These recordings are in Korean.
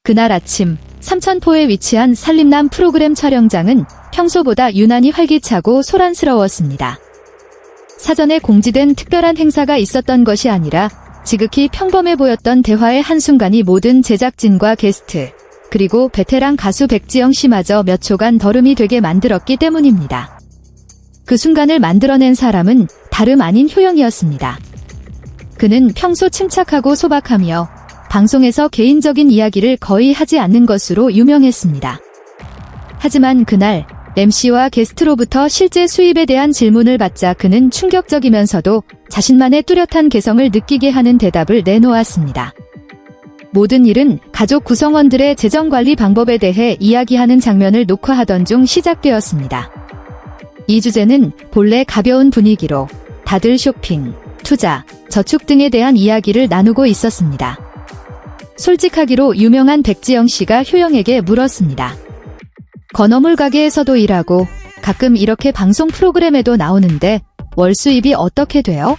그날 아침 삼천포에 위치한 산림남 프로그램 촬영장은 평소보다 유난히 활기차고 소란스러웠습니다. 사전에 공지된 특별한 행사가 있었던 것이 아니라 지극히 평범해 보였던 대화의 한순간이 모든 제작진과 게스트, 그리고 베테랑 가수 백지영 씨마저 몇 초간 더름이 되게 만들었기 때문입니다. 그 순간을 만들어낸 사람은 다름 아닌 효영이었습니다. 그는 평소 침착하고 소박하며 방송에서 개인적인 이야기를 거의 하지 않는 것으로 유명했습니다. 하지만 그날 MC와 게스트로부터 실제 수입에 대한 질문을 받자 그는 충격적이면서도 자신만의 뚜렷한 개성을 느끼게 하는 대답을 내놓았습니다. 모든 일은 가족 구성원들의 재정관리 방법에 대해 이야기하는 장면을 녹화하던 중 시작되었습니다. 이 주제는 본래 가벼운 분위기로 다들 쇼핑, 투자, 저축 등에 대한 이야기를 나누고 있었습니다. 솔직하기로 유명한 백지영 씨가 효영에게 물었습니다. 건어물 가게에서도 일하고 가끔 이렇게 방송 프로그램에도 나오는데 월 수입이 어떻게 돼요?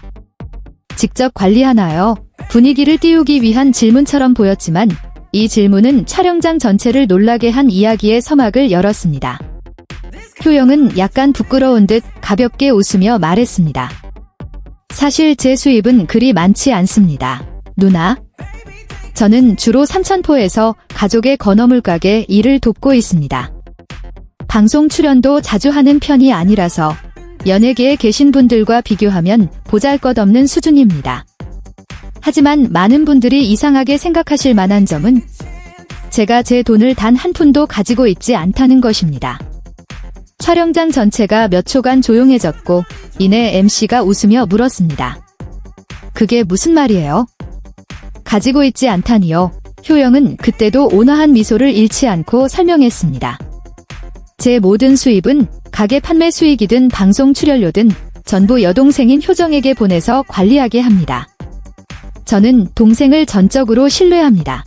직접 관리하나요? 분위기를 띄우기 위한 질문처럼 보였지만 이 질문은 촬영장 전체를 놀라게 한 이야기의 서막을 열었습니다. 효영은 약간 부끄러운 듯 가볍게 웃으며 말했습니다. 사실 제 수입은 그리 많지 않습니다. 누나. 저는 주로 삼천포에서 가족의 건어물 가게 일을 돕고 있습니다. 방송 출연도 자주 하는 편이 아니라서 연예계에 계신 분들과 비교하면 보잘것없는 수준입니다. 하지만 많은 분들이 이상하게 생각하실 만한 점은 제가 제 돈을 단 한 푼도 가지고 있지 않다는 것입니다. 촬영장 전체가 몇 초간 조용해졌고 이내 MC가 웃으며 물었습니다. 그게 무슨 말이에요? 가지고 있지 않다니요. 효영은 그때도 온화한 미소를 잃지 않고 설명했습니다. 제 모든 수입은 가게 판매 수익이든 방송 출연료든 전부 여동생인 효정에게 보내서 관리하게 합니다. 저는 동생을 전적으로 신뢰합니다.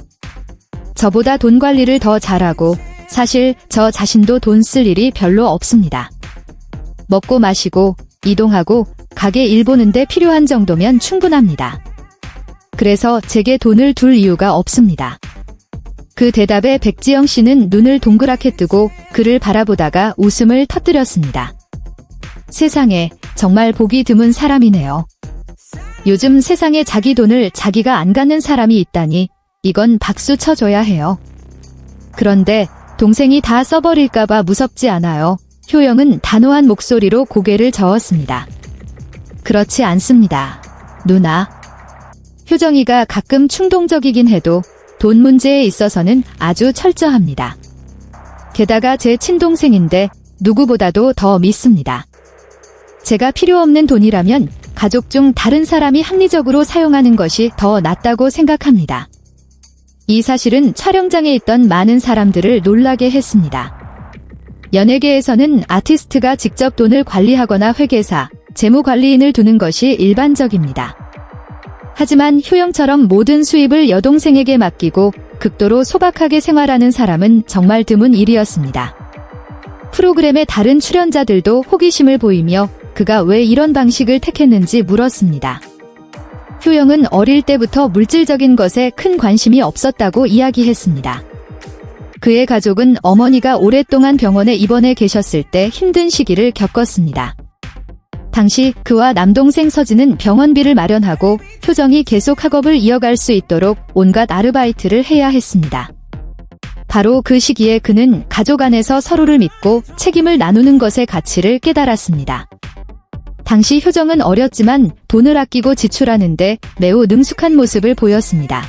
저보다 돈 관리를 더 잘하고 사실 저 자신도 돈 쓸 일이 별로 없습니다. 먹고 마시고 이동하고 가게 일 보는데 필요한 정도면 충분합니다. 그래서 제게 돈을 둘 이유가 없습니다. 그 대답에 백지영 씨는 눈을 동그랗게 뜨고 그를 바라보다가 웃음을 터뜨렸습니다. 세상에 정말 보기 드문 사람이네요. 요즘 세상에 자기 돈을 자기가 안 갖는 사람이 있다니 이건 박수 쳐줘야 해요. 그런데 동생이 다 써버릴까봐 무섭지 않아요. 효영은 단호한 목소리로 고개를 저었습니다. 그렇지 않습니다. 누나. 효정이가 가끔 충동적이긴 해도 돈 문제에 있어서는 아주 철저합니다. 게다가 제 친동생인데 누구보다도 더 믿습니다. 제가 필요 없는 돈이라면 가족 중 다른 사람이 합리적으로 사용하는 것이 더 낫다고 생각합니다. 이 사실은 촬영장에 있던 많은 사람들을 놀라게 했습니다. 연예계에서는 아티스트가 직접 돈을 관리하거나 회계사, 재무관리인을 두는 것이 일반적입니다. 하지만 효영처럼 모든 수입을 여동생에게 맡기고 극도로 소박하게 생활하는 사람은 정말 드문 일이었습니다. 프로그램의 다른 출연자들도 호기심을 보이며 그가 왜 이런 방식을 택했는지 물었습니다. 효영은 어릴 때부터 물질적인 것에 큰 관심이 없었다고 이야기했습니다. 그의 가족은 어머니가 오랫동안 병원에 입원해 계셨을 때 힘든 시기를 겪었습니다. 당시 그와 남동생 서진은 병원비를 마련하고 효정이 계속 학업을 이어갈 수 있도록 온갖 아르바이트를 해야 했습니다. 바로 그 시기에 그는 가족 안에서 서로를 믿고 책임을 나누는 것의 가치를 깨달았습니다. 당시 효정은 어렸지만 돈을 아끼고 지출하는데 매우 능숙한 모습을 보였습니다.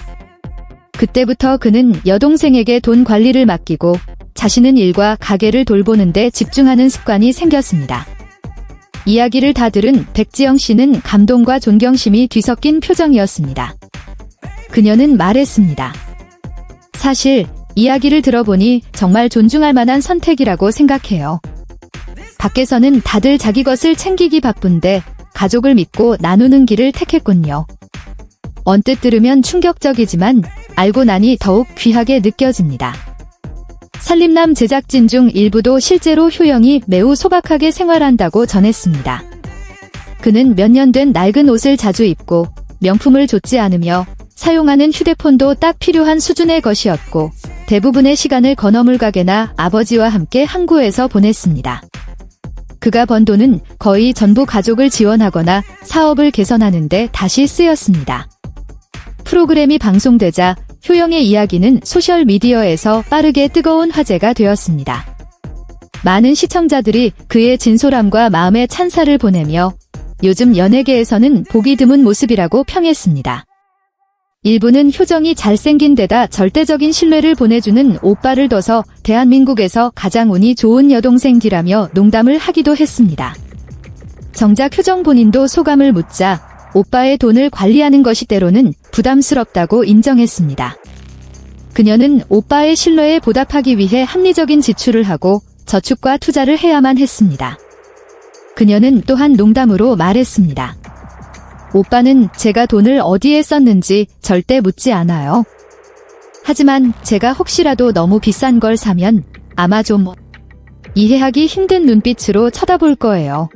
그때부터 그는 여동생에게 돈 관리를 맡기고 자신은 일과 가게를 돌보는데 집중하는 습관이 생겼습니다. 이야기를 다 들은 백지영 씨는 감동과 존경심이 뒤섞인 표정이었습니다. 그녀는 말했습니다. 사실 이야기를 들어보니 정말 존중할 만한 선택이라고 생각해요. 밖에서는 다들 자기 것을 챙기기 바쁜데 가족을 믿고 나누는 길을 택했군요. 언뜻 들으면 충격적이지만 알고 나니 더욱 귀하게 느껴집니다. 산림남 제작진 중 일부도 실제로 효영이 매우 소박하게 생활한다고 전했습니다. 그는 몇 년 된 낡은 옷을 자주 입고 명품을 좇지 않으며 사용하는 휴대폰도 딱 필요한 수준의 것이었고 대부분의 시간을 건어물 가게나 아버지와 함께 항구에서 보냈습니다. 그가 번 돈은 거의 전부 가족을 지원하거나 사업을 개선하는 데 다시 쓰였습니다. 프로그램이 방송되자 효영의 이야기는 소셜미디어에서 빠르게 뜨거운 화제가 되었습니다. 많은 시청자들이 그의 진솔함과 마음의 찬사를 보내며 요즘 연예계에서는 보기 드문 모습이라고 평했습니다. 일부는 효정이 잘생긴 데다 절대적인 신뢰를 보내주는 오빠를 둬서 대한민국에서 가장 운이 좋은 여동생이라며 농담을 하기도 했습니다. 정작 효정 본인도 소감을 묻자 오빠의 돈을 관리하는 것이 때로는 부담스럽다고 인정했습니다. 그녀는 오빠의 신뢰에 보답하기 위해 합리적인 지출을 하고 저축과 투자를 해야만 했습니다. 그녀는 또한 농담으로 말했습니다. 오빠는 제가 돈을 어디에 썼는지 절대 묻지 않아요. 하지만 제가 혹시라도 너무 비싼 걸 사면 아마 좀 이해하기 힘든 눈빛으로 쳐다볼 거예요.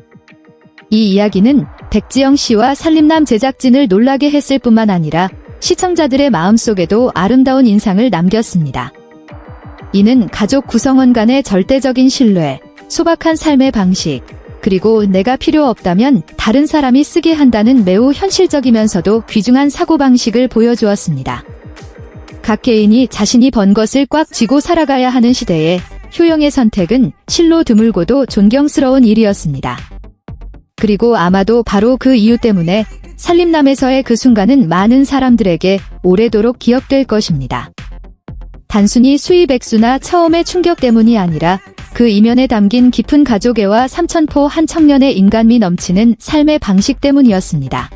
이 이야기는 백지영 씨와 살림남 제작진을 놀라게 했을 뿐만 아니라 시청자들의 마음속에도 아름다운 인상을 남겼습니다. 이는 가족 구성원 간의 절대적인 신뢰, 소박한 삶의 방식, 그리고 내가 필요 없다면 다른 사람이 쓰게 한다는 매우 현실적이면서도 귀중한 사고방식을 보여주었습니다. 각 개인이 자신이 번 것을 꽉 쥐고 살아가야 하는 시대에 효영의 선택은 실로 드물고도 존경스러운 일이었습니다. 그리고 아마도 바로 그 이유 때문에 살림남에서의 그 순간은 많은 사람들에게 오래도록 기억될 것입니다. 단순히 수입 액수나 처음의 충격 때문이 아니라 그 이면에 담긴 깊은 가족애와 삼천포 한 청년의 인간미 넘치는 삶의 방식 때문이었습니다.